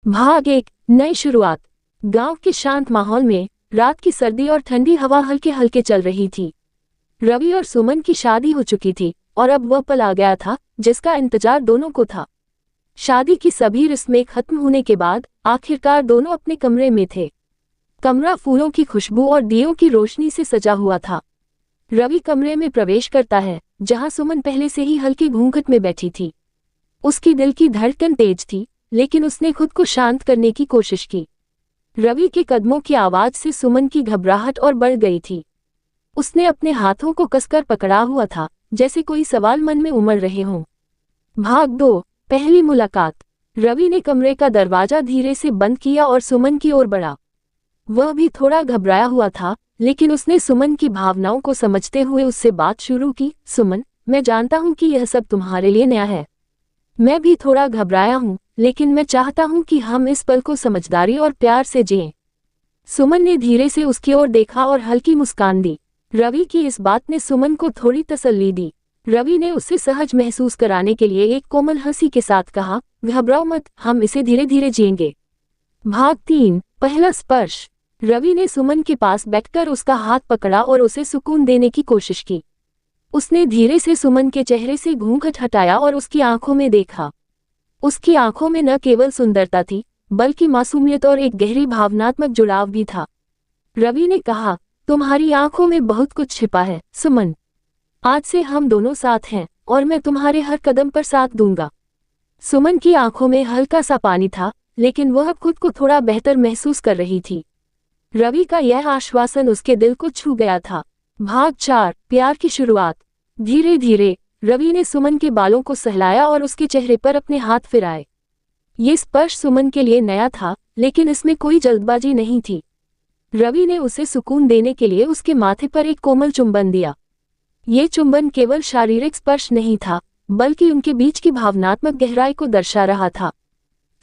भाग एक, नई शुरुआत। गांव के शांत माहौल में रात की सर्दी और ठंडी हवा हल्के हल्के चल रही थी। रवि और सुमन की शादी हो चुकी थी और अब वह पल आ गया था जिसका इंतजार दोनों को था। शादी की सभी रस्में खत्म होने के बाद आखिरकार दोनों अपने कमरे में थे। कमरा फूलों की खुशबू और दियों की रोशनी से सजा हुआ था। रवि कमरे में प्रवेश करता है जहां सुमन पहले से ही हल्के घूंघट में बैठी थी। उसकी दिल की धड़कन तेज थी, लेकिन उसने खुद को शांत करने की कोशिश की। रवि के कदमों की आवाज से सुमन की घबराहट और बढ़ गई थी। उसने अपने हाथों को कसकर पकड़ा हुआ था, जैसे कोई सवाल मन में उमड़ रहे हों। भाग 2, पहली मुलाकात। रवि ने कमरे का दरवाजा धीरे से बंद किया और सुमन की ओर बढ़ा। वह भी थोड़ा घबराया हुआ था, लेकिन उसने सुमन की भावनाओं को समझते हुए उससे बात शुरू की। सुमन, मैं जानता हूं कि यह सब तुम्हारे लिए नया है। मैं भी थोड़ा घबराया हूं, लेकिन मैं चाहता हूं कि हम इस पल को समझदारी और प्यार से जिएं। सुमन ने धीरे से उसकी ओर देखा और हल्की मुस्कान दी। रवि की इस बात ने सुमन को थोड़ी तसल्ली दी। रवि ने उसे सहज महसूस कराने के लिए एक कोमल हंसी के साथ कहा, घबराओ मत, हम इसे धीरे धीरे जिएंगे। भाग 3, पहला स्पर्श। रवि ने सुमन के पास बैठकर उसका हाथ पकड़ा और उसे सुकून देने की कोशिश की। उसने धीरे से सुमन के चेहरे से घूंघट हटाया और उसकी आंखों में देखा। उसकी आंखों में न केवल सुंदरता थी, बल्कि मासूमियत और एक गहरी भावनात्मक जुड़ाव भी था। रवि ने कहा, तुम्हारी आंखों में बहुत कुछ छिपा है सुमन। आज से हम दोनों साथ हैं और मैं तुम्हारे हर कदम पर साथ दूंगा। सुमन की आंखों में हल्का सा पानी था, लेकिन वह खुद को थोड़ा बेहतर महसूस कर रही थी। रवि का यह आश्वासन उसके दिल को छू गया था। भाग 4, प्यार की शुरुआत। धीरे धीरे रवि ने सुमन के बालों को सहलाया और उसके चेहरे पर अपने हाथ फिराए। ये स्पर्श सुमन के लिए नया था, लेकिन इसमें कोई जल्दबाजी नहीं थी। रवि ने उसे सुकून देने के लिए उसके माथे पर एक कोमल चुंबन दिया। ये चुंबन केवल शारीरिक स्पर्श नहीं था, बल्कि उनके बीच की भावनात्मक गहराई को दर्शा रहा था।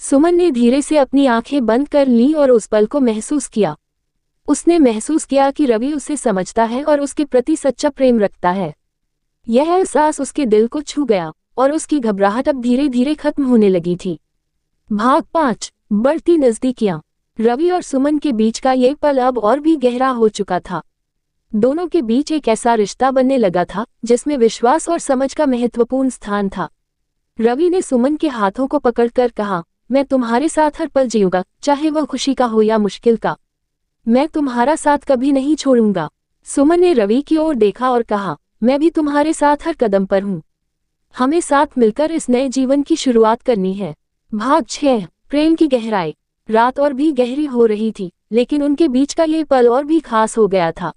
सुमन ने धीरे से अपनी आंखें बंद कर लीं और उस पल को महसूस किया। उसने महसूस किया कि रवि उसे समझता है और उसके प्रति सच्चा प्रेम रखता है। यह एहसास उसके दिल को छू गया और उसकी घबराहट अब धीरे धीरे खत्म होने लगी थी। भाग 5, बढ़ती नजदीकियां। रवि और सुमन के बीच का यह पल अब और भी गहरा हो चुका था। दोनों के बीच एक ऐसा रिश्ता बनने लगा था जिसमें विश्वास और समझ का महत्वपूर्ण स्थान था। रवि ने सुमन के हाथों को पकड़कर कहा, मैं तुम्हारे साथ हर पल जीऊंगा, चाहे वह खुशी का हो या मुश्किल का। मैं तुम्हारा साथ कभी नहीं छोड़ूंगा। सुमन ने रवि की ओर देखा और कहा, मैं भी तुम्हारे साथ हर कदम पर हूं। हमें साथ मिलकर इस नए जीवन की शुरुआत करनी है। भाग 6, प्रेम की गहराई। रात और भी गहरी हो रही थी, लेकिन उनके बीच का ये पल और भी खास हो गया था।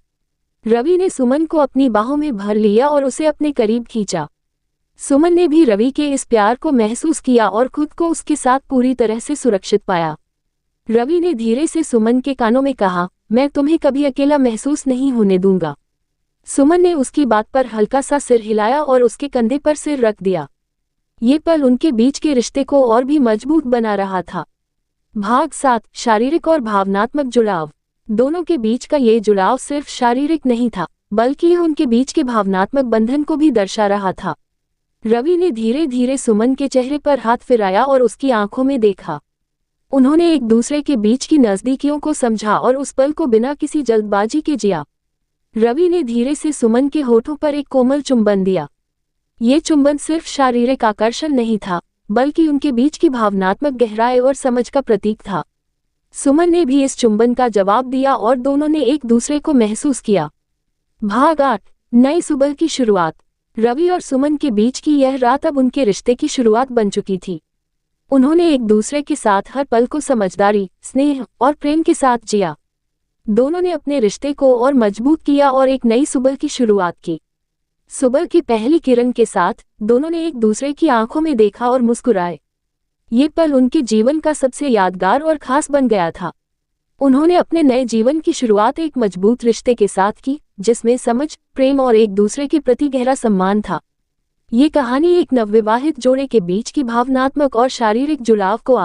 रवि ने सुमन को अपनी बाहों में भर लिया और उसे अपने करीब खींचा। सुमन ने भी रवि के इस प्यार को महसूस किया और खुद को उसके साथ पूरी तरह से सुरक्षित पाया। रवि ने धीरे से सुमन के कानों में कहा, मैं तुम्हें कभी अकेला महसूस नहीं होने दूंगा। सुमन ने उसकी बात पर हल्का सा सिर हिलाया और उसके कंधे पर सिर रख दिया। ये पल उनके बीच के रिश्ते को और भी मजबूत बना रहा था। भाग 7, शारीरिक और भावनात्मक जुड़ाव। दोनों के बीच का ये जुड़ाव सिर्फ शारीरिक नहीं था, बल्कि यह उनके बीच के भावनात्मक बंधन को भी दर्शा रहा था। रवि ने धीरे धीरे सुमन के चेहरे पर हाथ फिराया और उसकी आंखों में देखा। उन्होंने एक दूसरे के बीच की नजदीकियों को समझा और उस पल को बिना किसी जल्दबाजी के जिया। रवि ने धीरे से सुमन के होठों पर एक कोमल चुंबन दिया। ये चुंबन सिर्फ शारीरिक आकर्षण नहीं था, बल्कि उनके बीच की भावनात्मक गहराई और समझ का प्रतीक था। सुमन ने भी इस चुंबन का जवाब दिया और दोनों ने एक दूसरे को महसूस किया। भाग 8, नई सुबह की शुरुआत। रवि और सुमन के बीच की यह रात अब उनके रिश्ते की शुरुआत बन चुकी थी। उन्होंने एक दूसरे के साथ हर पल को समझदारी, स्नेह और प्रेम के साथ जिया। दोनों ने अपने रिश्ते को और मजबूत किया और एक नई सुबह की शुरुआत की। सुबह की पहली किरण के साथ दोनों ने एक दूसरे की आंखों में देखा और मुस्कुराए। ये पल उनके जीवन का सबसे यादगार और खास बन गया था। उन्होंने अपने नए जीवन की शुरुआत एक मजबूत रिश्ते के साथ की, जिसमें समझ, प्रेम और एक दूसरे के प्रति गहरा सम्मान था। ये कहानी एक नवविवाहित जोड़े के बीच की भावनात्मक और शारीरिक जुड़ाव को